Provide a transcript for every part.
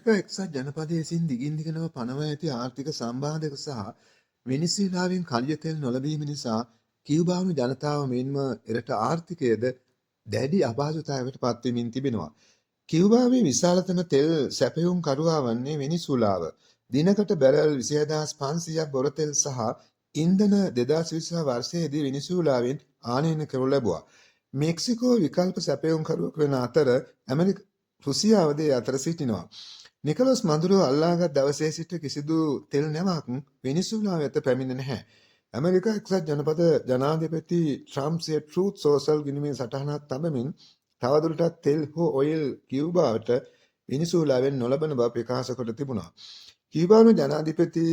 America එක්සත් ජනපදයේ විසින් දිගින් දිගටම පනවා ඇති ආර්ථික සම්බාධක සහ වෙනිසුලාවෙන් ඛනිජ තෙල් නොලැබීම නිසා කියුබානු ජනතාව මෙන්ම එරට ආර්ථිකයද දැඩි අපහසුතාවයකට පත්වෙමින් තිබෙනවා. කියුබාවේ විශාලතම තෙල් සැපයුම් කරුවා වන්නේ වෙනිසුලාව. දිනකට බැරල් 26500ක් බොර තෙල් සහ ඉන්ධන 2020 වර්ෂයේදී වෙනිසුලාවෙන් ආනයන කරනු ලැබුවා. මෙක්සිකෝ විකල්ප සැපයුම් කරුවෙකු වන අතර රුසියාවද ඒ අතර සිටිනවා. නිකලොස් මදුරෝ අල්ලාගත් දවසේ සිට කිසිදු තෙල් නැවක් වෙනිසුලාව වෙත පැමිණ නැහැ. ඇමරිකා එක්සත් ජනපද ජනාධිපති ට්‍රම්ප්ගේ ට්‍රූත් සෝෂල් ගිණුමේ සටහනක් තබමින් තවදුරටත් තෙල් හෝ ඔයිල් කියුබාවට වෙනිසුලාවෙන් නොලබන බව ප්‍රකාශ කොට තිබුණා. කියුබානු ජනාධිපති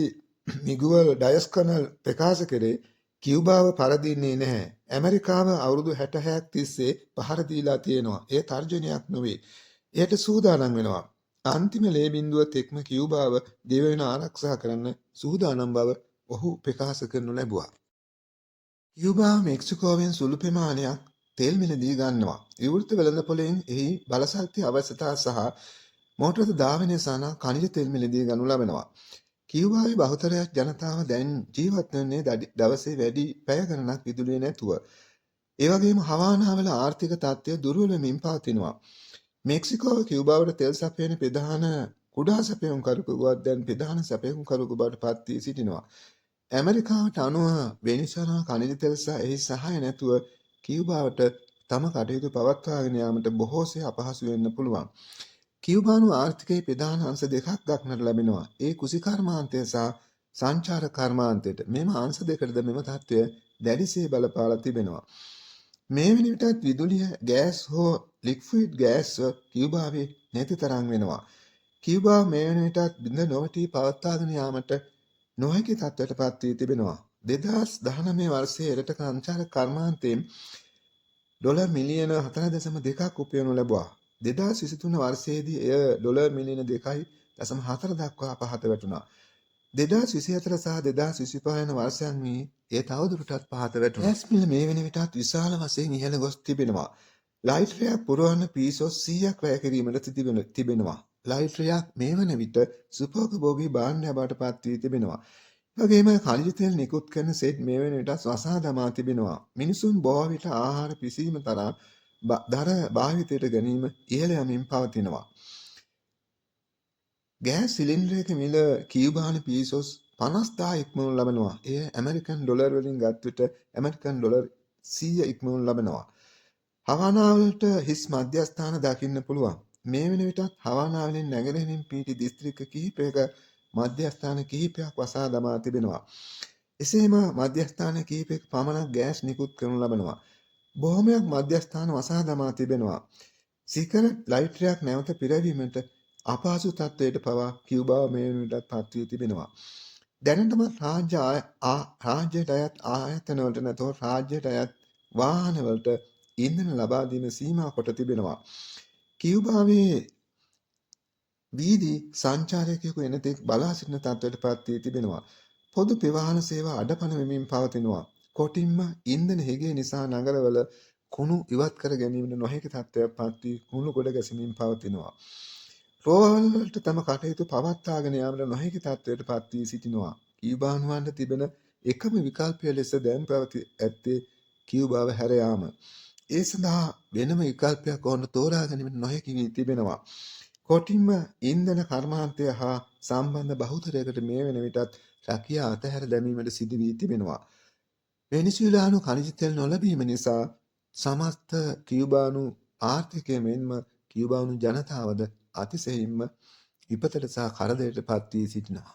මිගුවල් ඩයස්-කනල් ප්‍රකාශ කරේ කියුබාව පරදින්නේ නැහැ. ඇමරිකාව අවුරුදු 66ක් තිස්සේ පහර දීලා තියෙනවා. ඒ තර්ජනයක් නොවේ. එයට සූදානම් වෙනවා. අන්තිම ලේ බිඳුව තෙක්ම කියුබාව දෙවැනි ආරක්ෂා කරන්න සූදානම් බව ඔහු ප්‍රකාශ කරනු ලැබුවා. කියුබාව මෙක්සිකෝවෙන් සුළු ප්‍රමාණයක් තෙල් මිලදී ගන්නවා. විවෘත වෙළඳපොළෙන් එහි බලශක්ති අවශ්‍යතා සහ මෝටර ධාවනය සහ ඛනිජ තෙල් මිලදී ගනු ලබනවා. කියුබාවේ බහුතරයක් ජනතාව දැන් ජීවත් වෙන්නේ දවසේ වැඩි පැය ගණනක් විදුලිය නැතුව. ඒ වගේම හවානාවල ආර්ථික තත්ත්වය දුර්වල වෙමින් පවතිනවා. මෙක්සිකෝව කියුබාවට තෙල් සපයන ප්‍රධාන කුඩා සැපයුම්කරුවෙකු වුවත් දැන් ප්‍රධාන සැපයුම්කරුවෙකු බවට පත් වී සිටිනවා. ඇමරිකාවට අනුව වෙනිසුලා ඛනිජ තෙල් සහ එහි සහාය නැතුව කියුබාවට තම කටයුතු පවත්වාගෙන යාමට බොහෝසේ අපහසු වෙන්න පුළුවන්. කියුබානු ආර්ථිකයේ ප්‍රධාන අංශ දෙකක් දක්නට ලැබෙනවා. ඒ කුසිකර්මාන්තය සහ සංචාර කර්මාන්තයට. මෙම අංශ දෙකටද මෙම තත්ත්වය දැඩිසේ බලපාලා තිබෙනවා. මේ වන විටත් විදුලිය, ගෑස් හෝ ලික්විඩ් ගෑස් කියුබාවේ නැති තරම් වෙනවා. කියුබාව මේ වන විටත් බිඳ නොවැටී පවත්වාගෙන යාමට නොහැකි තත්ත්වයට පත් වී තිබෙනවා. 2019 වර්ෂයේ එරට සංචාර කර්මාන්තයෙන් ඩොලර් මිලියන 4.2ක් උපයනු ලැබුවා. 2023 වර්ෂයේදී එය ඩොලර් මිලියන 2.4 දක්වා පහත වැටුණා. 2024 සහ 2025 යන වර්ෂයන්හි එය තවදුරටත් පහත වැටුණා. ගෑස් මිල මේ වන විටත් විශාල වශයෙන් ඉහළ ගොස් තිබෙනවා. ලයිටරයක් පුරවන්න පීසොස් 100ක් වැය කිරීමට තිබෙනවා. ලයිටරයක් මේ වන විට සුපෝපභෝගී භාණ්ඩයක් බවට පත් වී තිබෙනවා. වගේම ඛනිජ තෙල් නිකුත් කරන සෙට් මේ වන විට වසා දමා තිබෙනවා. මිනිසුන් බොහෝ විට ආහාර පිසීම තරම් දර භාවිතයට ගැනීම ඉහළ යමින් පවතිනවා. ගෑස් සිලින්ඩරයක මිල කියුබානු පීසොස් 50,000 ඉක්මවනු ලබනවා. එය ඇමරිකන් ඩොලර් වලින් ගත් විට ඇමරිකන් ඩොලර් 100 ඉක්මවනු ලබනවා. හවානාවලට හිස් මධ්‍යස්ථාන දකින්න පුළුවන්. මේ වන විටත් හවානාවලින් නැගෙනහිරින් පිහිටි දිස්ත්‍රික්ක කිහිපයක මධ්‍යස්ථාන කිහිපයක් වසා දමා තිබෙනවා. එසේම මධ්‍යස්ථාන කිහිපයක පමණක් ගෑස් නිකුත් කරනු ලබනවා. බොහොමයක් මධ්‍යස්ථාන වසා දමා තිබෙනවා. සිගරට් ලයිටරයක් නැවත පිරවීමට අපහසු තත්ත්වයට පවා කියුබාව මේ වන විටත් පත් වී තිබෙනවා. දැනටමත් රාජ්‍යයට අයත් ආයතනවලට නැතහොත් රාජ්‍යයට අයත් වාහනවලට ඉන්ධන ලබා දීම සීමා කොට තිබෙනවා. කියුබාවේ වීදි සංචාරකයෙකු එනතෙක් බලා සිටින තත්ත්වයට පත් වී තිබෙනවා. පොදු ප්‍රවාහන සේවා අඩපණ වෙමින් පවතිනවා. කොටින්ම ඉන්ධන හිගේ නිසා නගරවල කුණු ඉවත් කර ගැනීමට නොහැකි තත්ත්වයක් පත් වී කුණු ගොඩ ගැසීමින් පවතිනවා. රෝහල් වලට තම කටයුතු පවත්වාගෙන යාමට නොහැකි තත්ත්වයට පත් වී සිටිනවා. කියුබානුවන්ට තිබෙන එකම විකල්පය ලෙස දැන් පැවති ඇත්තේ කියුබාව හැර යාම. ඒ සඳහා වෙනම විකල්පයක් ඔවුන්ට තෝරා ගැනීමට නොහැකි වී තිබෙනවා. කොටින්ම ඉන්ධන කර්මාන්තය හා සම්බන්ධ බහුතරයකට මේ වන විටත් රැකියා අතහැර දැමීමට සිදු වී තිබෙනවා. වෙනිසුලානු ඛනිජ තෙල් නොලැබීම නිසා සමස්ත කියුබානු ආර්ථිකය මෙන්ම කියුබානු ජනතාවද අතිශයින්ම විපතට සහ කරදරයට පත් වී සිටිනවා.